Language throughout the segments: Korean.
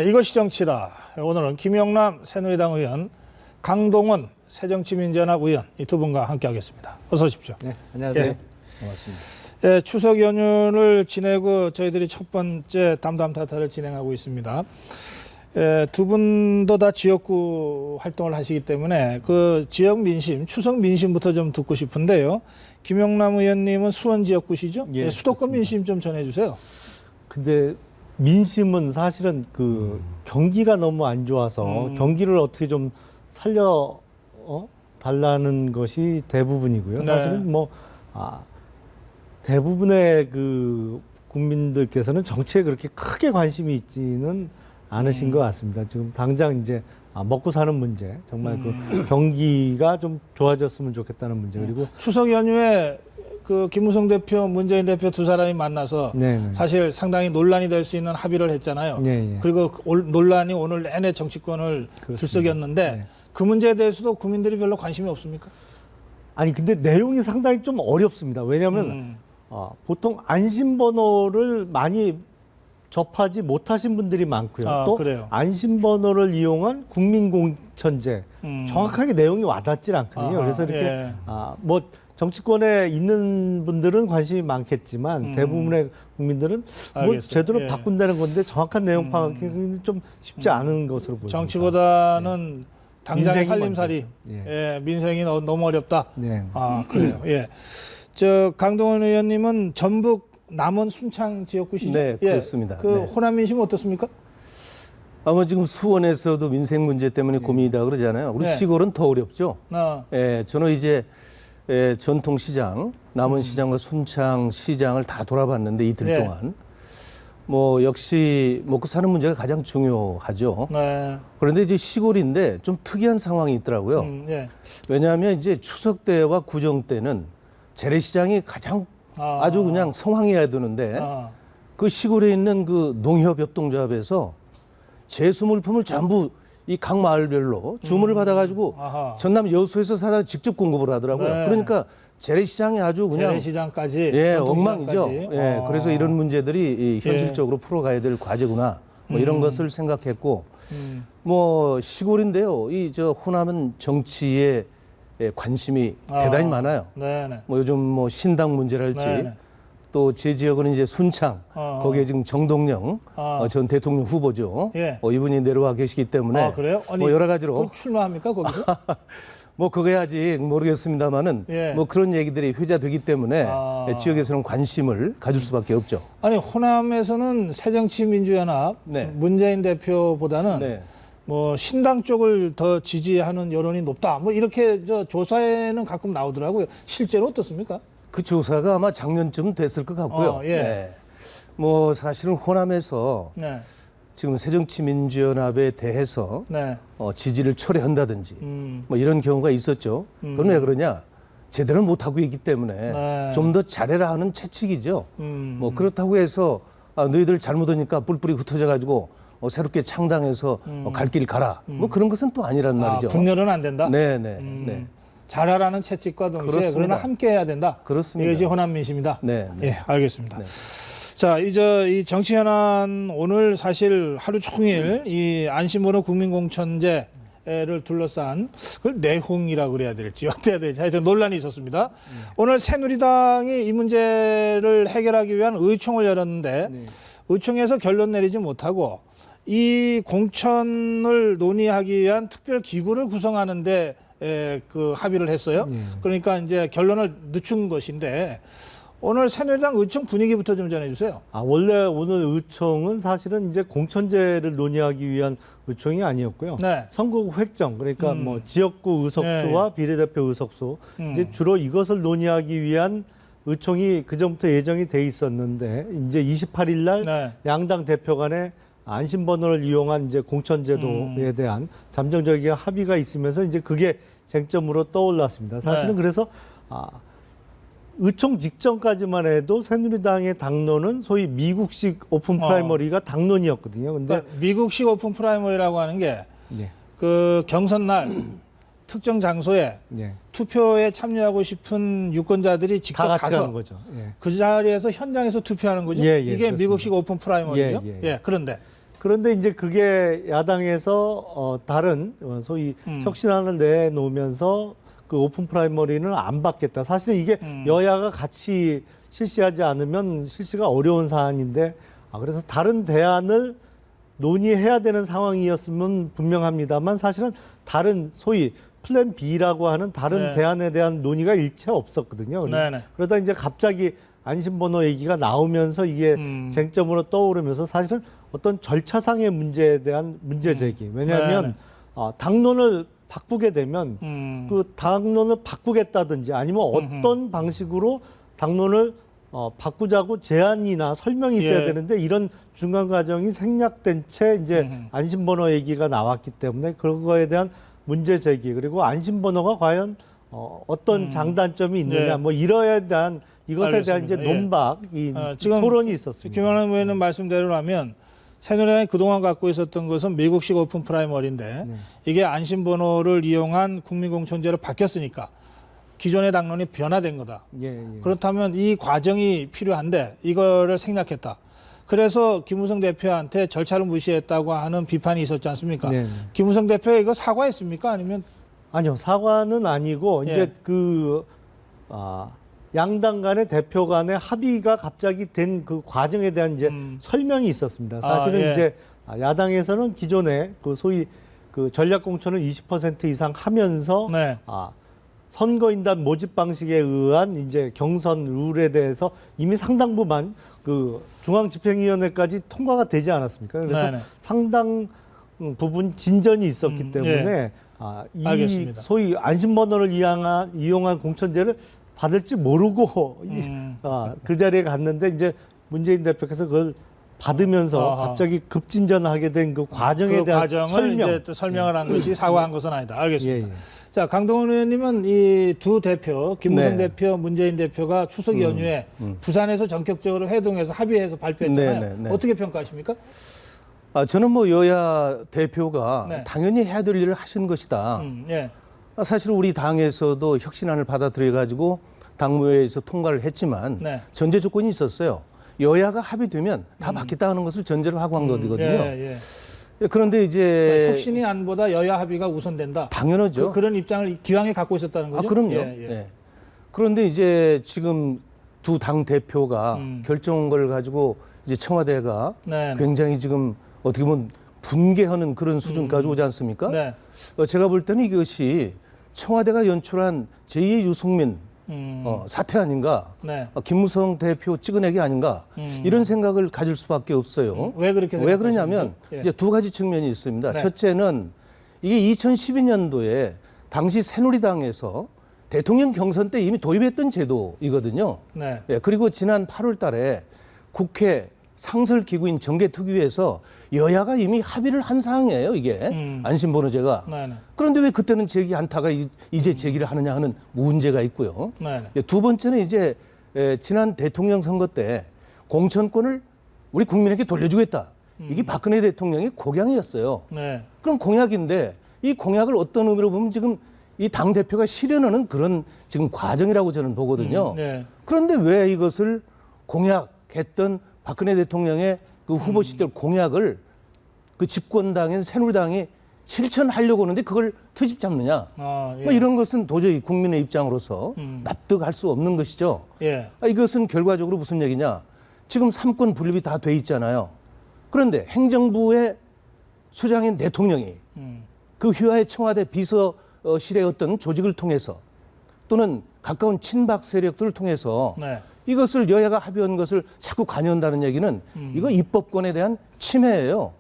이것이 정치다. 오늘은 김영남 새누리당 의원, 강동원 새정치민주연합 의원 이 두 분과 함께하겠습니다. 어서 오십시오. 네, 안녕하세요. 예. 반갑습니다. 예, 추석 연휴를 지내고 저희들이 첫 번째 담담타타를 진행하고 있습니다. 예, 두 분도 다 지역구 활동을 하시기 때문에 그 지역 민심, 추석 민심부터 좀 듣고 싶은데요. 김영남 의원님은 수원 지역구시죠? 예, 예, 수도권 그렇습니다. 민심 좀 전해주세요. 근데 민심은 사실은 그 경기가 너무 안 좋아서 경기를 어떻게 좀 살려 달라는 것이 대부분이고요. 네. 사실은 대부분의 그 국민들께서는 정치에 그렇게 크게 관심이 있지는 않으신 것 같습니다. 지금 당장 이제 먹고 사는 문제, 정말 그 경기가 좀 좋아졌으면 좋겠다는 문제, 그리고 추석 연휴에 그 김무성 대표, 문재인 대표 두 사람이 만나서 네네. 사실 상당히 논란이 될 수 있는 합의를 했잖아요. 네, 예. 그리고 논란이 오늘 내내 정치권을 그렇습니다. 들썩였는데 네. 그 문제에 대해서도 국민들이 별로 관심이 없습니까? 아니 근데 내용이 상당히 좀 어렵습니다. 왜냐하면 보통 안심번호를 많이 접하지 못하신 분들이 많고요. 또 그래요. 안심번호를 이용한 국민공천제 정확하게 내용이 와닿질 않거든요. 아하, 그래서 이렇게 예. 뭐 정치권에 있는 분들은 관심이 많겠지만 대부분의 국민들은 뭐 알겠어요. 제대로 예. 바꾼다는 건데 정확한 내용 파악하기는 좀 쉽지 않은 것으로 보입니다. 정치보다는 당장의 민생이 살림살이, 먼저죠. 예, 민생이 너무 어렵다. 네. 그래요. 예. 저 강동원 의원님은 전북 남원 순창 지역구시죠? 네, 예. 그렇습니다. 그 네. 호남 민심 어떻습니까? 아마 지금 수원에서도 민생 문제 때문에 고민이다 그러잖아요. 우리 네. 시골은 더 어렵죠. 아, 예, 저는 이제 전통시장, 남원시장과 순창시장을 다 돌아봤는데 이틀 네. 동안 뭐 역시 먹고 사는 문제가 가장 중요하죠. 네. 그런데 이제 시골인데 좀 특이한 상황이 있더라고요. 예. 왜냐하면 이제 추석 때와 구정 때는 재래시장이 가장 아주 그냥 성황해야 되는데 그 시골에 있는 그 농협협동조합에서 제수물품을 전부 이 각 마을별로 주문을 받아가지고 아하. 전남 여수에서 사다 직접 공급을 하더라고요. 네. 그러니까 재래시장이 아주 그냥 재래시장까지, 예, 전통시장까지. 엉망이죠. 예, 그래서 이런 문제들이 이 현실적으로 풀어가야 될 과제구나. 뭐 이런 것을 생각했고, 뭐 시골인데요. 이 저 호남은 정치에 관심이 대단히 많아요. 네네. 뭐 요즘 뭐 신당 문제랄지 네네. 또 제 지역은 이제 순창 거기에 지금 정동영 전 대통령 후보죠. 예. 이분이 내려와 계시기 때문에 그래요? 아니, 뭐 여러 가지로 그 출마합니까 거기서? 뭐 그게 아직 모르겠습니다만은 예. 뭐 그런 얘기들이 회자되기 때문에 아. 지역에서는 관심을 가질 수밖에 없죠. 아니 호남에서는 새정치민주연합 네. 문재인 대표보다는 네. 뭐 신당 쪽을 더 지지하는 여론이 높다. 뭐 이렇게 저 조사에는 가끔 나오더라고요. 실제로 어떻습니까? 그 조사가 아마 작년쯤 됐을 것 같고요. 예. 네. 뭐 사실은 호남에서 네. 지금 새정치민주연합에 대해서 네. 지지를 철회한다든지 뭐 이런 경우가 있었죠. 그건 왜 그러냐? 제대로 못하고 있기 때문에 네. 좀 더 잘해라 하는 채찍이죠. 뭐 그렇다고 해서 너희들 잘못하니까 뿔뿔이 흩어져 가지고 새롭게 창당해서 갈 길 가라. 뭐 그런 것은 또 아니란 말이죠. 분열은 안 된다. 네네. 네. 잘하라는 채찍과 동시에 그렇습니다. 그러나 함께 해야 된다. 그렇습니다. 이것이 호남 민심이다. 네. 네. 예, 알겠습니다. 네. 자, 이제 이 정치 현안 오늘 사실 하루 종일 이 안심번호 국민공천제를 둘러싼 그걸 내홍이라고 그래야 될지 어떻게 해야 될지 하여튼 논란이 있었습니다. 오늘 새누리당이 이 문제를 해결하기 위한 의총을 열었는데 의총에서 결론 내리지 못하고 이 공천을 논의하기 위한 특별 기구를 구성하는데 그 합의를 했어요. 그러니까 이제 결론을 늦춘 것인데 오늘 새누리당 의총 분위기부터 좀 전해주세요. 원래 오늘 의총은 사실은 이제 공천제를 논의하기 위한 의총이 아니었고요. 네. 선거구 획정, 그러니까 뭐 지역구 의석수와 비례대표 의석수, 이제 주로 이것을 논의하기 위한 의총이 그전부터 예정이 돼 있었는데 이제 28일 날 네. 양당 대표 간에 안심번호를 이용한 이제 공천제도에 대한 잠정적인 합의가 있으면서 이제 그게 쟁점으로 떠올랐습니다. 사실은 네. 그래서 의총 직전까지만 해도 새누리당의 당론은 소위 미국식 오픈 프라이머리가 당론이었거든요. 근데 그러니까 미국식 오픈 프라이머리라고 하는 게 예. 그 경선 날 특정 장소에 예. 투표에 참여하고 싶은 유권자들이 직접 다 같이 가서 하는 거죠. 예. 그 자리에서 현장에서 투표하는 거죠. 예, 예, 이게 그렇습니다. 미국식 오픈 프라이머리죠. 예, 예, 예. 그런데 그런데 이제 그게 야당에서 다른 소위 혁신안을 내놓으면서 그 오픈 프라이머리는 안 받겠다. 사실은 이게 여야가 같이 실시하지 않으면 실시가 어려운 사안인데 그래서 다른 대안을 논의해야 되는 상황이었으면 분명합니다만 사실은 다른 소위 플랜 B라고 하는 다른 네. 대안에 대한 논의가 일체 없었거든요. 네네. 그러다 이제 갑자기 안심번호 얘기가 나오면서 이게 쟁점으로 떠오르면서 사실은 어떤 절차상의 문제에 대한 문제 제기. 왜냐하면 당론을 바꾸게 되면 그 당론을 바꾸겠다든지 아니면 어떤 방식으로 당론을 바꾸자고 제안이나 설명이 있어야 예. 되는데 이런 중간 과정이 생략된 채 이제 안심번호 얘기가 나왔기 때문에 그거에 대한 문제 제기 그리고 안심번호가 과연 어떤 장단점이 있느냐 예. 뭐 이러에 대한 이것에 대한 이제 알겠습니다. 예. 논박, 이 지금 토론이 있었습니다. 김영남 의원님 말씀대로라면 새누리당이 그동안 갖고 있었던 것은 미국식 오픈 프라이머리인데 이게 안심번호를 이용한 국민공천제로 바뀌었으니까 기존의 당론이 변화된 거다. 예, 예. 그렇다면 이 과정이 필요한데 이거를 생략했다. 그래서 김무성 대표한테 절차를 무시했다고 하는 비판이 있었지 않습니까? 네. 김무성 대표가 이거 사과했습니까? 아니면 아니요, 사과는 아니고 이제 예. 양당 간의 대표 간의 합의가 갑자기 된 그 과정에 대한 이제 설명이 있었습니다. 사실은 예. 이제 야당에서는 기존에 그 소위 그 전략 공천을 20% 이상 하면서 네. 선거인단 모집 방식에 의한 이제 경선 룰에 대해서 이미 상당 부분 그 중앙집행위원회까지 통과가 되지 않았습니까? 그래서 네네. 상당 부분 진전이 있었기 때문에 이 알겠습니다. 소위 안심번호를 이용한 공천제를 받을지 모르고 그 자리에 갔는데 이제 문재인 대표께서 그걸 받으면서 갑자기 급진전하게 된 그 과정에 대한 과정을 설명. 이제 또 설명을 한 것이 사과한 것은 아니다. 알겠습니다. 예, 예. 자, 강동원 의원님은 이 두 대표, 김무성 네. 대표, 문재인 대표가 추석 연휴에 부산에서 전격적으로 회동해서 합의해서 발표했잖아요. 네, 네, 네. 어떻게 평가하십니까? 저는 뭐 여야 대표가 네. 당연히 해야 될 일을 하신 것이다. 예. 사실 우리 당에서도 혁신안을 받아들여 가지고 당무회에서 통과를 했지만 네. 전제 조건이 있었어요. 여야가 합의되면 다 받겠다 하는 것을 전제로 하고 한 거거든요. 예. 그런데 이제 혁신이 안보다 여야 합의가 우선된다. 당연하죠. 그런 입장을 기왕에 갖고 있었다는 거죠. 그럼요. 예. 예. 그런데 이제 지금 두 당 대표가 결정한 걸 가지고 이제 청와대가 네. 굉장히 지금 어떻게 보면 분개하는 그런 수준까지 오지 않습니까? 네. 제가 볼 때는 이것이 청와대가 연출한 제2의 유승민 사태 아닌가? 네. 김무성 대표 찍어내기 아닌가? 이런 생각을 가질 수밖에 없어요. 왜 그렇게 왜 그러냐면 예. 이제 두 가지 측면이 있습니다. 네. 첫째는 이게 2012년도에 당시 새누리당에서 대통령 경선 때 이미 도입했던 제도이거든요. 네. 예, 그리고 지난 8월 달에 국회 상설기구인 정개특위에서 여야가 이미 합의를 한 사항이에요, 이게. 안심번호제가. 네. 그런데 왜 그때는 제기 안타가 이제 제기를 하느냐 하는 문제가 있고요. 네. 예, 두 번째는 이제 지난 대통령 선거 때 공천권을 우리 국민에게 돌려주겠다. 이게 박근혜 대통령의 공약이었어요. 네. 그럼 공약인데 이 공약을 어떤 의미로 보면 지금 이 당대표가 실현하는 그런 지금 과정이라고 저는 보거든요. 네. 그런데 왜 이것을 공약했던 박근혜 대통령의 그 후보 시절 공약을 그 집권당인 새누리당이 실천하려고 하는데 그걸 트집 잡느냐. 예. 뭐 이런 것은 도저히 국민의 입장으로서 납득할 수 없는 것이죠. 예. 이것은 결과적으로 무슨 얘기냐. 지금 삼권 분립이 다 돼 있잖아요. 그런데 행정부의 수장인 대통령이 그 휘하의 청와대 비서실의 어떤 조직을 통해서 또는 가까운 친박 세력들을 통해서 네. 이것을 여야가 합의한 것을 자꾸 관여한다는 얘기는 이거 입법권에 대한 침해예요.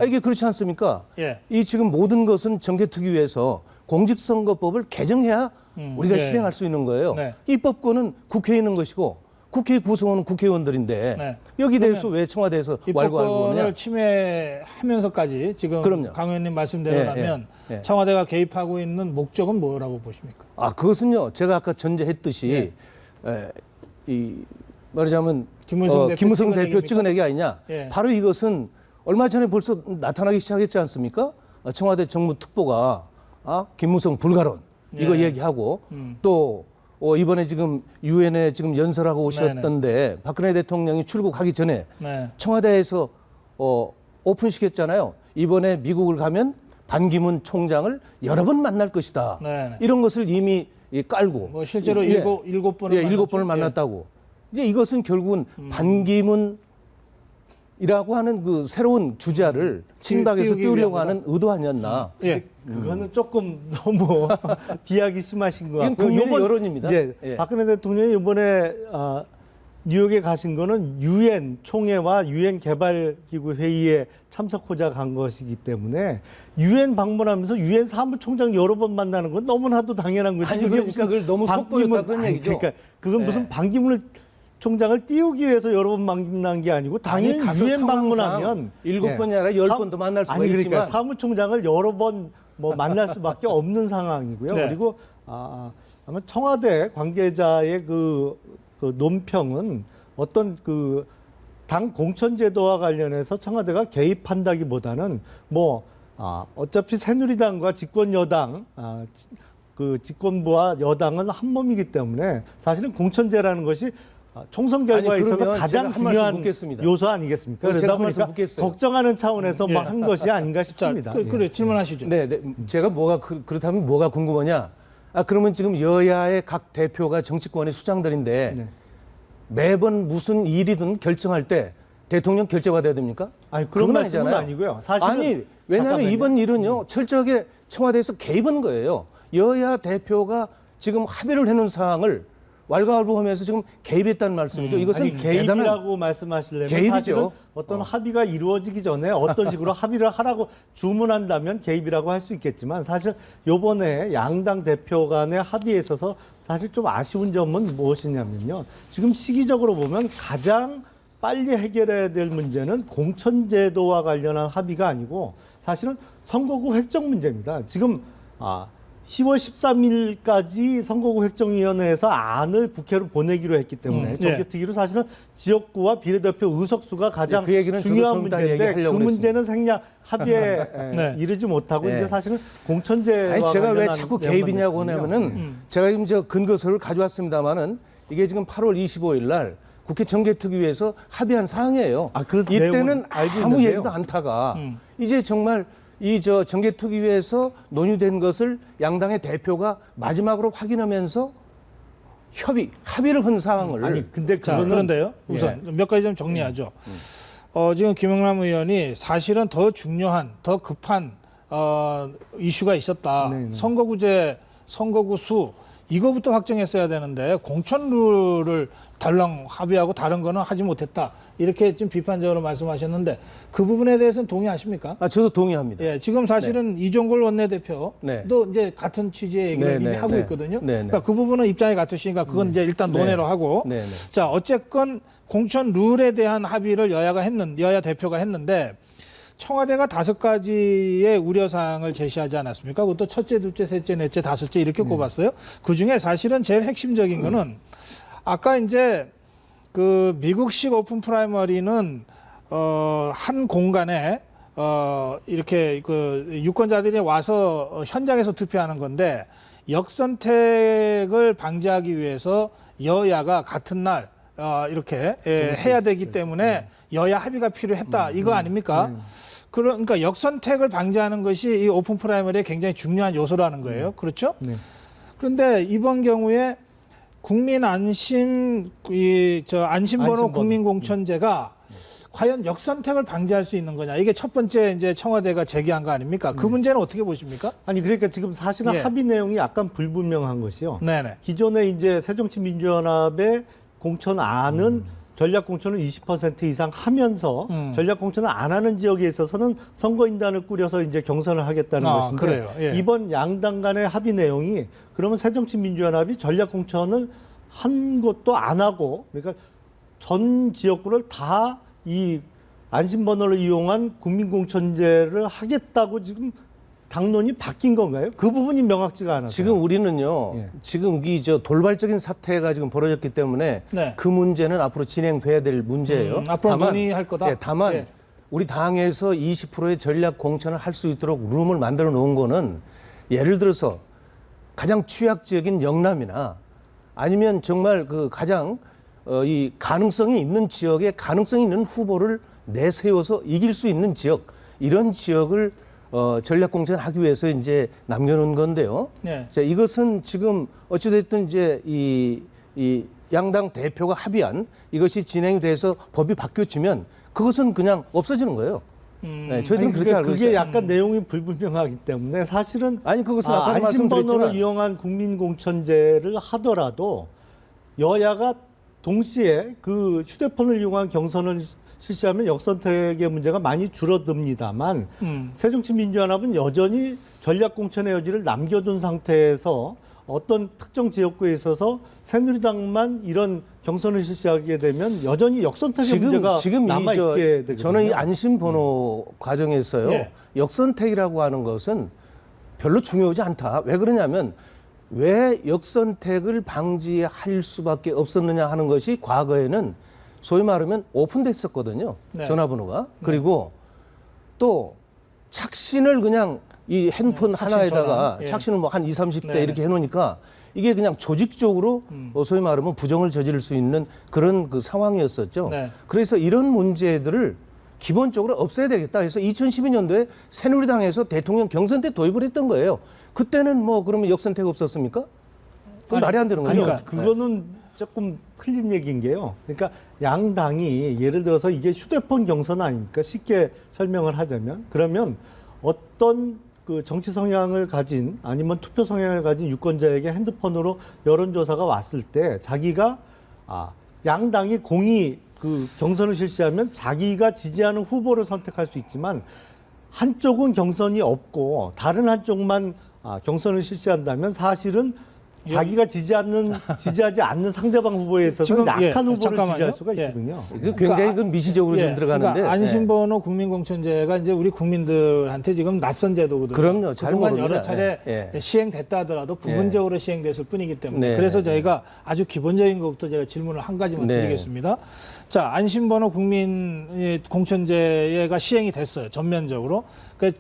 이게 그렇지 않습니까? 예. 이 지금 모든 것은 정개특위에서 공직선거법을 개정해야 우리가 예. 실행할 수 있는 거예요. 네. 입법권은 국회에 있는 것이고 국회 구성원은 국회의원들인데 네. 여기 대해서 왜 청와대에서 왈가왈부 하느냐? 입법권을 침해하면서까지 지금 그럼요. 강 의원님 말씀대로라면 청와대가 개입하고 있는 목적은 뭐라고 보십니까? 그것은요. 제가 아까 전제했듯이 이 말하자면 김무성 대표 대표 찍어내기 아니냐. 예. 바로 이것은 얼마 전에 벌써 나타나기 시작했지 않습니까? 청와대 정무특보가 김무성 불가론 이거 예. 얘기하고 또 이번에 지금 유엔에 지금 연설하고 오셨던데 박근혜 대통령이 출국하기 전에 네. 청와대에서 오픈시켰잖아요. 이번에 미국을 가면 반기문 총장을 여러 번 만날 것이다. 네. 이런 것을 이미 깔고 뭐 실제로 일곱 번을 일곱 번을 만났죠. 만났다고. 이제 이것은 결국은 반기문이라고 하는 그 새로운 주자를 친박에서 띄우기 띄우려고 위한 하는 의도 아니었나. 예. 그거는 조금 너무 비약이 심하신 것 이건 같고 국민의 요번 여론입니다. 이제 예. 박근혜 대통령이 이번에 뉴욕에 가신 거는 유엔 총회와 유엔 개발기구 회의에 참석하자 간 것이기 때문에 유엔 방문하면서 유엔 사무총장 여러 번 만나는 건 너무나도 당연한 거죠. 아니, 그게 그러니까 무슨 그걸 너무 속보였다 그런 얘기죠. 그러니까 그건 네. 무슨 반기문을 총장을 띄우기 위해서 여러 번 만난 게 아니고 당연히 아니, 가서 유엔 방문하면 7번이 아니라 10번도 만날 수가 아니 그러니까 있지만 사무총장을 여러 번 뭐 만날 수밖에 없는 상황이고요. 네. 그리고 아마 청와대 관계자의 그 논평은 어떤 그 당 공천제도와 관련해서 청와대가 개입한다기보다는 어차피 새누리당과 집권 여당 그 집권부와 여당은 한 몸이기 때문에 사실은 공천제라는 것이 총선 결과에 아니, 있어서 그러면 가장 제가 한 말씀 중요한 묻겠습니다. 요소 아니겠습니까? 제가 그러다 한 말씀 보니까 묻겠어요. 걱정하는 차원에서 뭐 한 것이 아닌가 자, 싶습니다. 그래 질문하시죠. 네, 제가 그렇다면 뭐가 궁금하냐? 그러면 지금 여야의 각 대표가 정치권의 수장들인데 네. 매번 무슨 일이든 결정할 때 대통령 결재받아야 됩니까? 아니 그런 그건 말씀은 아니잖아요. 아니고요. 사실은 아니, 왜냐하면 잠깐만요. 이번 일은요 철저하게 청와대에서 개입한 거예요. 여야 대표가 지금 합의를 해놓은 사항을 왈가왈부하면서 지금 개입했다는 말씀이죠. 이것은 아니, 대단한 개입이라고 말씀하시려면 개입이죠. 사실은 어떤 합의가 이루어지기 전에 어떤 식으로 합의를 하라고 주문한다면 개입이라고 할 수 있겠지만 사실 요번에 양당 대표 간의 합의에 있어서 사실 좀 아쉬운 점은 무엇이냐면요. 지금 시기적으로 보면 가장 빨리 해결해야 될 문제는 공천제도와 관련한 합의가 아니고 사실은 선거구 획정 문제입니다. 지금 10월 13일까지 선거구 획정위원회에서 안을 국회로 보내기로 했기 때문에 정개특위로 사실은 지역구와 비례대표 의석수가 가장 그 얘기는 저도 중요한 좀 이따 문제인데 그 얘기하려고 문제는 생략 합의에 네. 이르지 못하고 네. 이제 사실은 공천제와 아니, 제가 왜 관련한 자꾸 내용만 개입이냐고 있거든요. 하냐면은 제가 지금 저 근거서를 가져왔습니다만은 이게 지금 8월 25일 날 국회 정개특위에서 합의한 사항이에요. 그 이때는 내용은 알고 아무 있는데요. 얘기도 않다가 이제 정말 이 정개특위에서 논의된 것을 양당의 대표가 마지막으로 확인하면서 합의를 한 사항을 아니 근데 자, 그거는 그런데요. 우선 몇 가지 좀 정리하죠. 지금 김영남 의원이 사실은 더 중요한, 더 급한 이슈가 있었다. 네네. 선거구제, 선거구 수 이거부터 확정했어야 되는데 공천룰을 달랑 합의하고 다른 거는 하지 못했다. 이렇게 좀 비판적으로 말씀하셨는데 그 부분에 대해서는 동의하십니까? 저도 동의합니다. 예, 지금 사실은 이종걸 원내대표도 네. 이제 같은 취지의 얘기를 네, 이미 네, 하고 네. 있거든요. 네, 네. 그러니까 그 부분은 입장이 같으시니까 그건 이제 일단 논의로 하고. 네, 네. 자, 어쨌건 공천 룰에 대한 합의를 여야 대표가 했는데 청와대가 5가지의 우려사항을 제시하지 않았습니까? 그것도 첫째, 둘째, 셋째, 넷째, 다섯째 이렇게 꼽았어요. 그 중에 사실은 제일 핵심적인 거는 아까 이제 그 미국식 오픈 프라이머리는 한 공간에 이렇게 그 유권자들이 와서 현장에서 투표하는 건데 역선택을 방지하기 위해서 여야가 같은 날 이렇게 해야 되기 때문에 여야 합의가 필요했다. 이거 아닙니까? 그러니까 역선택을 방지하는 것이 이 오픈 프라이머리의 굉장히 중요한 요소라는 거예요. 그렇죠? 네. 그런데 이번 경우에 국민 안심 안심번호 안심번호. 국민공천제가 과연 역선택을 방지할 수 있는 거냐? 이게 첫 번째 이제 청와대가 제기한 거 아닙니까? 그 문제는 어떻게 보십니까? 아니 그러니까 지금 사실은 예. 합의 내용이 약간 불분명한 것이요. 네네. 기존에 이제 새정치민주연합의 공천안은 전략 공천을 20% 이상 하면서 전략 공천을 안 하는 지역에 있어서는 선거인단을 꾸려서 이제 경선을 하겠다는 것인데 그래요. 예. 이번 양당 간의 합의 내용이 그러면 새정치민주연합이 전략 공천을 한 것도 안 하고 그러니까 전 지역구를 다 이 안심번호를 이용한 국민공천제를 하겠다고 지금 당론이 바뀐 건가요? 그 부분이 명확지가 않아요. 지금 우리는요, 예. 지금 이 돌발적인 사태가 지금 벌어졌기 때문에 네. 그 문제는 앞으로 진행돼야 될 문제예요. 앞으로 논의할 거다? 다만 예. 우리 당에서 20%의 전략 공천을 할 수 있도록 룸을 만들어 놓은 거는 예를 들어서 가장 취약 지역인 영남이나 아니면 정말 그 가장 이 가능성이 있는 지역에 가능성이 있는 후보를 내세워서 이길 수 있는 지역, 이런 지역을 전략공천하기 위해서 이제 남겨놓은 건데요. 네. 자, 이것은 지금 어찌됐든 이제 이 양당 대표가 합의한 이것이 진행이 돼서 법이 바뀌어지면 그것은 그냥 없어지는 거예요. 네, 저희들은 그렇게 알고 그게 있어요. 약간 내용이 불분명하기 때문에 사실은 아니 그것은 아까 안심번호를 말씀드렸지만 이용한 국민공천제를 하더라도 여야가 동시에 그 휴대폰을 이용한 경선을 실시하면 역선택의 문제가 많이 줄어듭니다만 새정치민주연합은 여전히 전략공천의 여지를 남겨둔 상태에서 어떤 특정 지역구에 있어서 새누리당만 이런 경선을 실시하게 되면 여전히 역선택의 문제가 남아있게 되거든요. 저는 이 안심번호 과정에서요. 예. 역선택이라고 하는 것은 별로 중요하지 않다. 왜 그러냐면 왜 역선택을 방지할 수밖에 없었느냐 하는 것이 과거에는 소위 말하면 오픈됐었거든요. 네. 전화번호가. 그리고 또 착신을 그냥 이 핸폰 네, 착신 하나에다가 전환. 예. 착신을 뭐 한 20, 30대 네. 이렇게 해놓으니까 이게 그냥 조직적으로 소위 말하면 부정을 저지를 수 있는 그런 그 상황이었었죠. 네. 그래서 이런 문제들을 기본적으로 없애야 되겠다 해서 2012년도에 새누리당에서 대통령 경선 때 도입을 했던 거예요. 그때는 뭐 그러면 역선택 없었습니까? 그건 말이 안 되는 거죠. 그러니까 그거는 조금 틀린 얘기인 게요. 그러니까 양당이 예를 들어서 이게 휴대폰 경선 아닙니까? 쉽게 설명을 하자면 그러면 어떤 그 정치 성향을 가진 아니면 투표 성향을 가진 유권자에게 핸드폰으로 여론조사가 왔을 때 자기가 양당이 공히 그 경선을 실시하면 자기가 지지하는 후보를 선택할 수 있지만 한쪽은 경선이 없고 다른 한쪽만 경선을 실시한다면 사실은 자기가 지지하지 않는 상대방 후보에 있어서 지금, 약한 예, 후보를 잠깐만요. 지지할 수가 예. 있거든요. 그 굉장히 그 미시적으로 좀 들어가는데. 그러니까 안심번호 국민공천제가 이제 우리 국민들한테 지금 낯선 제도거든요. 그럼요. 잘 그동안 모릅니다. 여러 차례 예. 시행됐다 하더라도 부분적으로 시행됐을 뿐이기 때문에 네. 그래서 저희가 아주 기본적인 것부터 제가 질문을 한 가지만 네. 드리겠습니다. 자, 안심번호 국민공천제가 시행이 됐어요. 전면적으로.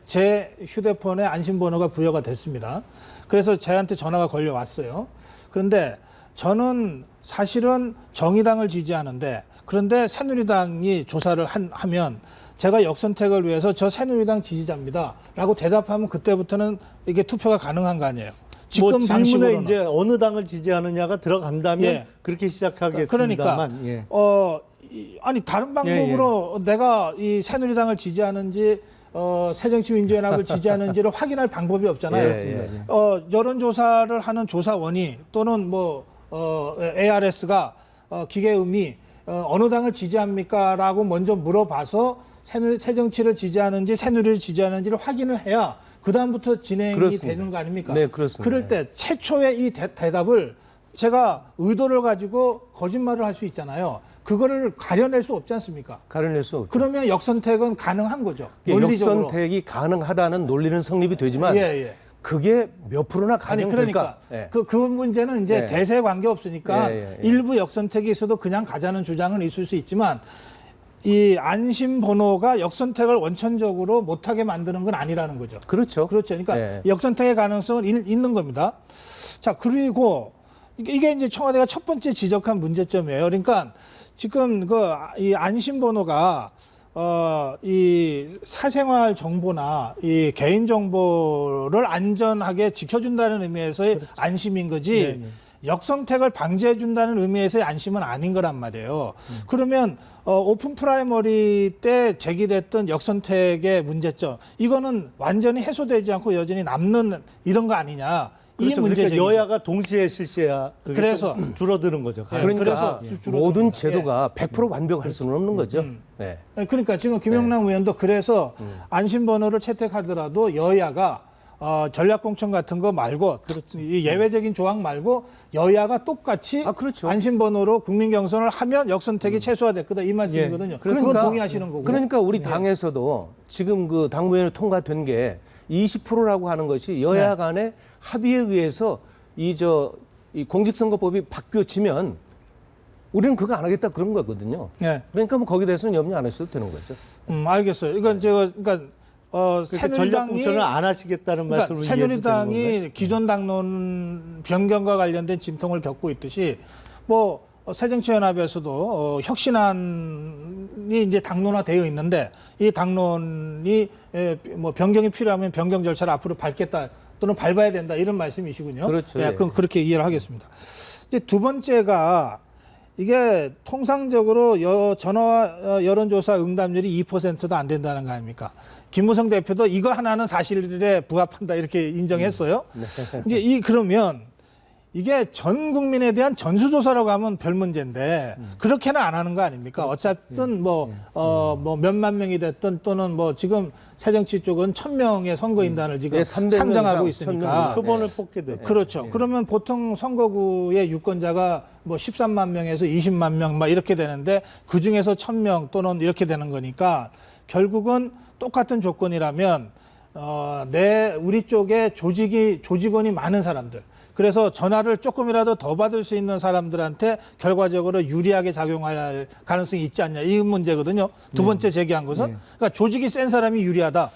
제 휴대폰에 안심번호가 부여가 됐습니다. 그래서 저한테 전화가 걸려왔어요. 그런데 저는 사실은 정의당을 지지하는데 그런데 새누리당이 조사를 하면 제가 역선택을 위해서 저 새누리당 지지자입니다. 라고 대답하면 그때부터는 이게 투표가 가능한 거 아니에요. 지금 뭐 질문에 방식으로는. 이제 어느 당을 지지하느냐가 들어간다면 예. 그렇게 시작하겠습니다만. 그러니까 예. 아니 다른 방법으로 내가 이 새누리당을 지지하는지 새정치민주연합을 지지하는지를 확인할 방법이 없잖아요. 예, 여론조사를 하는 조사원이 또는 ARS가 기계음이 어느 당을 지지합니까?라고 먼저 물어봐서 새정치를 지지하는지 새누리를 지지하는지를 확인을 해야 그 다음부터 진행이 그렇습니다. 되는 거 아닙니까? 네, 그렇습니다. 그럴 때 최초의 이 대답을 제가 의도를 가지고 거짓말을 할 수 있잖아요. 그거를 가려낼 수 없지 않습니까? 가려낼 수 없죠. 그러면 역선택은 가능한 거죠. 논리적으로. 역선택이 가능하다는 논리는 성립이 되지만 예. 그게 몇 프로나 아니 가능될까? 그러니까 예. 그 문제는 이제 예. 대세 관계 없으니까 예. 일부 역선택이 있어도 그냥 가자는 주장은 있을 수 있지만 이 안심 번호가 역선택을 원천적으로 못하게 만드는 건 아니라는 거죠. 그렇죠. 그렇죠. 그러니까 예. 역선택의 가능성은 있는 겁니다. 자, 그리고 이게 이제 청와대가 첫 번째 지적한 문제점이에요. 그러니까 지금 이 안심 번호가 이 사생활 정보나 이 개인 정보를 안전하게 지켜준다는 의미에서의 그렇죠. 안심인 거지. 네네. 역선택을 방지해준다는 의미에서의 안심은 아닌 거란 말이에요. 그러면 오픈 프라이머리 때 제기됐던 역선택의 문제점, 이거는 완전히 해소되지 않고 여전히 남는 이런 거 아니냐. 이 그렇죠. 문제 그러니까 제기죠. 여야가 동시에 실시해야 그게 그래서 좀 줄어드는 거죠. 예, 그러니까 그래서 모든 줄어듭니다. 제도가 100% 완벽할 수는 없는 거죠. 네. 그러니까 지금 김영남 의원도 그래서 안심번호를 채택하더라도 여야가 전략공천 같은 거 말고 이 예외적인 조항 말고 여야가 똑같이 그렇죠. 안심번호로 국민경선을 하면 역선택이 최소화될 거다 이 말씀이거든요. 그건 동의하시는 거고. 그러니까 우리 당에서도 지금 그 당무위원회 통과된 게 20%라고 하는 것이 여야 간의 합의에 의해서 이 공직선거법이 바뀌어지면 우리는 그거 안 하겠다 그런 거거든요. 네. 그러니까 뭐 거기에 대해서는 염려 안 하셔도 되는 거죠. 알겠어요. 이건 제가 새누리당이 전략공천을 안 하시겠다는 말씀을 새누리당이 기존 당론 변경과 관련된 진통을 겪고 있듯이 새정치연합에서도 혁신안이 이제 당론화되어 있는데 이 당론이 뭐 변경이 필요하면 변경 절차를 앞으로 밟겠다 또는 밟아야 된다 이런 말씀이시군요. 그렇죠. 네, 예. 그럼 그렇게 이해를 하겠습니다. 이제 두 번째가 이게 통상적으로 전화 여론조사 응답률이 2%도 안 된다는 거 아닙니까? 김무성 대표도 이거 하나는 사실에 부합한다 이렇게 인정했어요. 이제 그러면 이게 전 국민에 대한 전수조사라고 하면 별 문제인데 그렇게는 안 하는 거 아닙니까? 어쨌든 뭐 몇만 명이 됐든 또는 뭐 지금 새정치 쪽은 1,000명의 선거인단을 지금 300명 상정하고 이상, 있으니까. 1000명. 표본을 뽑게 되죠. 그렇죠. 그러면 보통 선거구의 유권자가 뭐 13만 명에서 20만 명 막 이렇게 되는데 그 중에서 1,000명 또는 이렇게 되는 거니까 결국은 똑같은 조건이라면 우리 쪽에 조직원이 많은 사람들. 그래서 전화를 조금이라도 더 받을 수 있는 사람들한테 결과적으로 유리하게 작용할 가능성이 있지 않냐. 이 문제거든요. 두 번째 제기한 것은. 그러니까 조직이 센 사람이 유리하다.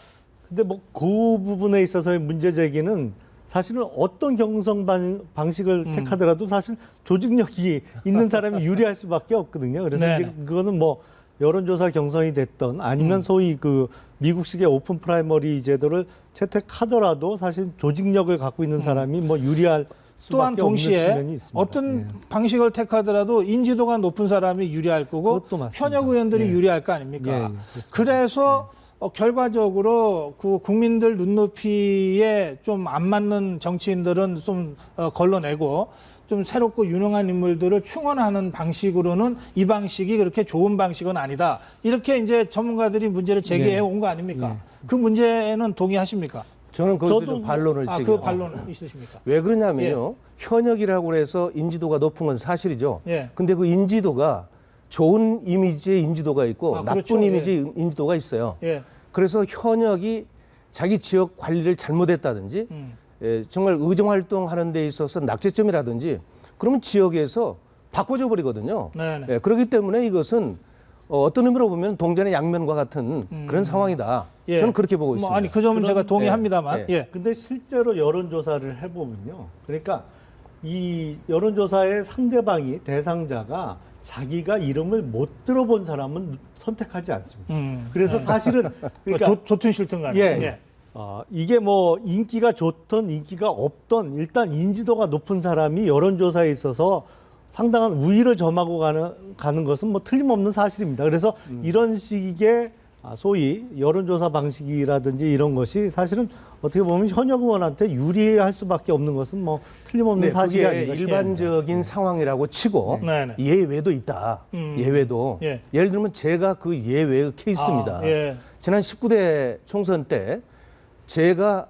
근데 뭐 그 부분에 있어서의 문제 제기는 사실은 어떤 경선 방식을 택하더라도 사실 조직력이 있는 사람이 유리할 수밖에 없거든요. 그래서 네네. 이제 그거는 뭐 여론조사 경선이 됐던 아니면 소위 그 미국식의 오픈 프라이머리 제도를 채택하더라도 사실 조직력을 갖고 있는 사람이 뭐 유리할 또한 수밖에 없는 동시에 측면이 있습니다. 어떤 예. 방식을 택하더라도 인지도가 높은 사람이 유리할 거고 그것도 맞습니다. 현역 의원들이 예. 유리할 거 아닙니까? 예, 그렇습니다. 그래서 결과적으로 그 국민들 눈높이에 좀 안 맞는 정치인들은 좀 걸러내고 좀 새롭고 유능한 인물들을 충원하는 방식으로는 이 방식이 그렇게 좋은 방식은 아니다. 이렇게 이제 전문가들이 문제를 제기해 온 거 아닙니까? 그 문제는 동의하십니까? 저는 거기서 저도 좀 반론을 그 제기해요. 반론 있으십니까? 왜 그러냐면요. 현역이라고 해서 인지도가 높은 건 사실이죠. 예. 근데 그 인지도가 좋은 이미지의 인지도가 있고 나쁜 그렇죠. 이미지의 인지도가 있어요. 예. 그래서 현역이 자기 지역 관리를 잘못했다든지 정말 의정활동하는 데 있어서 낙제점이라든지 그러면 지역에서 바꿔줘 버리거든요. 네네. 예, 그렇기 때문에 이것은 어떤 의미로 보면 동전의 양면과 같은 그런 상황이다. 예. 저는 그렇게 보고 뭐 있습니다. 아니 그 점은 제가 동의합니다만. 예. 예. 근데 실제로 여론조사를 해보면요. 그러니까 이 여론조사의 상대방이 대상자가 자기가 이름을 못 들어본 사람은 선택하지 않습니다. 그래서 사실은 그러니까 좋든 싫든 간에. 예. 이게 뭐 인기가 좋든 인기가 없든 일단 인지도가 높은 사람이 여론조사에 있어서 상당한 우위를 점하고 가는 것은 뭐 틀림없는 사실입니다. 그래서 이런 식의 소위 여론조사 방식이라든지 이런 것이 사실은 어떻게 보면 현역 의원한테 유리할 수밖에 없는 것은 뭐 틀림없는 사실이 그게 아닌가 싶습니다. 일반적인 상황이라고 치고 네네. 예외도 있다. 예외도. 예. 예를 들면 제가 그 예외의 케이스입니다. 예. 지난 19대 총선 때 제가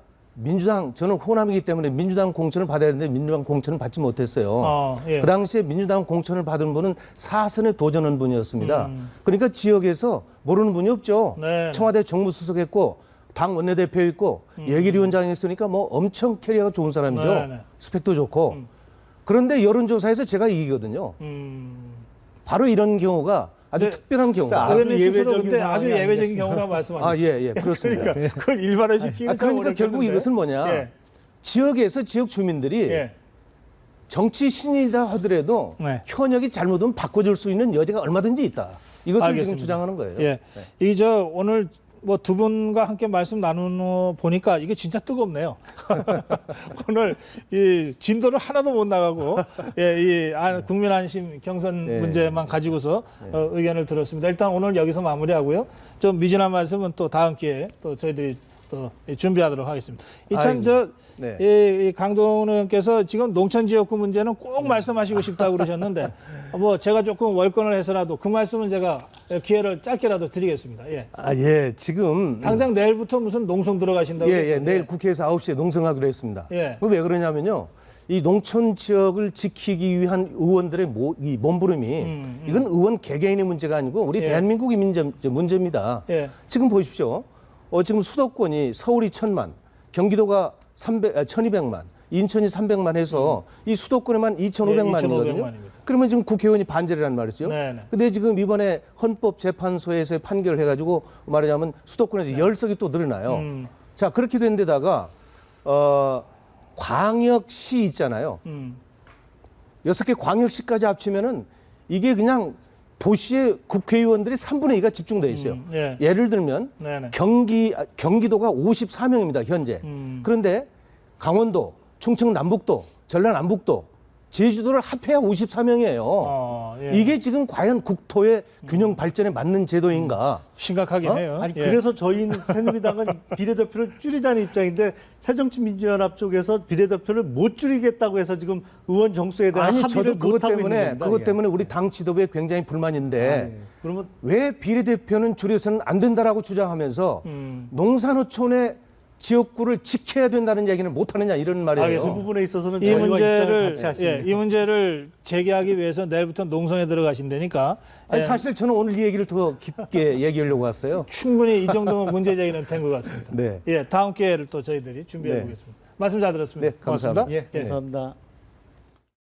저는 호남이기 때문에 민주당 공천을 받아야 되는데 민주당 공천을 받지 못했어요. 예. 그 당시에 민주당 공천을 받은 분은 사선에 도전한 분이었습니다. 그러니까 지역에서 모르는 분이 없죠. 네. 청와대 정무수석했고 당 원내대표였고 예결위원장이 있으니까 뭐 엄청 캐리어가 좋은 사람이죠. 네. 스펙도 좋고. 그런데 여론조사에서 제가 이기거든요. 바로 이런 경우가 아주 네. 특별한 경우다. 아주 의원님 스스로 예외적인 근데 상황이 아주 예외적인 아니겠습니까? 경우라고 말씀하셨죠. 예, 그렇습니다. 그러니까 그걸 일반화시키기는 그러니까 결국 이것은 뭐냐. 예. 지역에서 지역 주민들이 예. 정치 신이다 하더라도 네. 현역이 잘못하면 바꿔줄 수 있는 여지가 얼마든지 있다. 이것을 알겠습니다. 지금 주장하는 거예요. 예. 이 저 오늘 뭐 두 분과 함께 말씀 나누는 보니까 이게 진짜 뜨겁네요. 오늘 이 진도를 하나도 못 나가고 이 국민 안심 경선 네. 문제만 가지고서 의견을 들었습니다. 일단 오늘 여기서 마무리하고요. 좀 미진한 말씀은 또 다음 기회에 또 저희들이 또 준비하도록 하겠습니다. 이참 이 강동원 의원께서 지금 농촌 지역구 문제는 꼭 말씀하시고 싶다고 그러셨는데 뭐 제가 조금 월권을 해서라도 그 말씀은 제가 기회를 짧게라도 드리겠습니다. 예. 지금 당장 내일부터 무슨 농성 들어가신다고 그랬어요. 내일 국회에서 9시에 농성하기로 했습니다. 예. 왜 그러냐면요. 이 농촌 지역을 지키기 위한 의원들의 이 몸부림이 이건 의원 개개인의 문제가 아니고 우리 대한민국의 문제입니다. 예. 지금 보십시오. 지금 수도권이 서울이 1,000만, 경기도가 1,200만, 인천이 300만 해서 이 수도권에만 2,500만이거든요. 2,500만입니다. 그러면 지금 국회의원이 반절이란 말이죠. 네네. 근데 지금 이번에 헌법재판소에서 판결을 해가지고 말하자면 수도권에서 10석이 또 늘어나요. 자, 그렇게 된 데다가, 광역시 있잖아요. 6개 광역시까지 합치면은 이게 그냥 도시의 국회의원들이 3분의 2가 집중돼 있어요. 예. 예를 들면 네네. 경기도가 54명입니다, 현재. 그런데 강원도, 충청 남북도, 전라 남북도, 제주도를 합해야 54명이에요. 예. 이게 지금 과연 국토의 균형 발전에 맞는 제도인가? 심각하긴 해요. 아니 예. 그래서 저희는 새누리당은 비례대표를 줄이자는 입장인데 새정치민주연합 쪽에서 비례대표를 못 줄이겠다고 해서 지금 의원 정수에 대한 아니, 합의를 저도 못 하고 있는 겁니다. 그것 예. 때문에 우리 당 지도부에 굉장히 불만인데 아, 예. 그러면 왜 비례대표는 줄여서는 안 된다라고 주장하면서 농산어촌의 지역구를 지켜야 된다는 얘기는 못 하느냐 이런 말이에요. 그 부분에 있어서는 이 저희와 입장을 문제를 같이 하시네요. 이 문제를 제기하기 위해서 내일부터 농성에 들어가신다니까 아니, 예, 사실 저는 오늘 이 얘기를 더 깊게 얘기하려고 왔어요. 충분히 이 정도면 문제 제기는 된 것 같습니다. 네. 예, 다음 기회를 또 저희들이 준비해 네. 보겠습니다. 말씀 잘 들었습니다. 네, 감사합니다. 고맙습니다. 예, 감사합니다.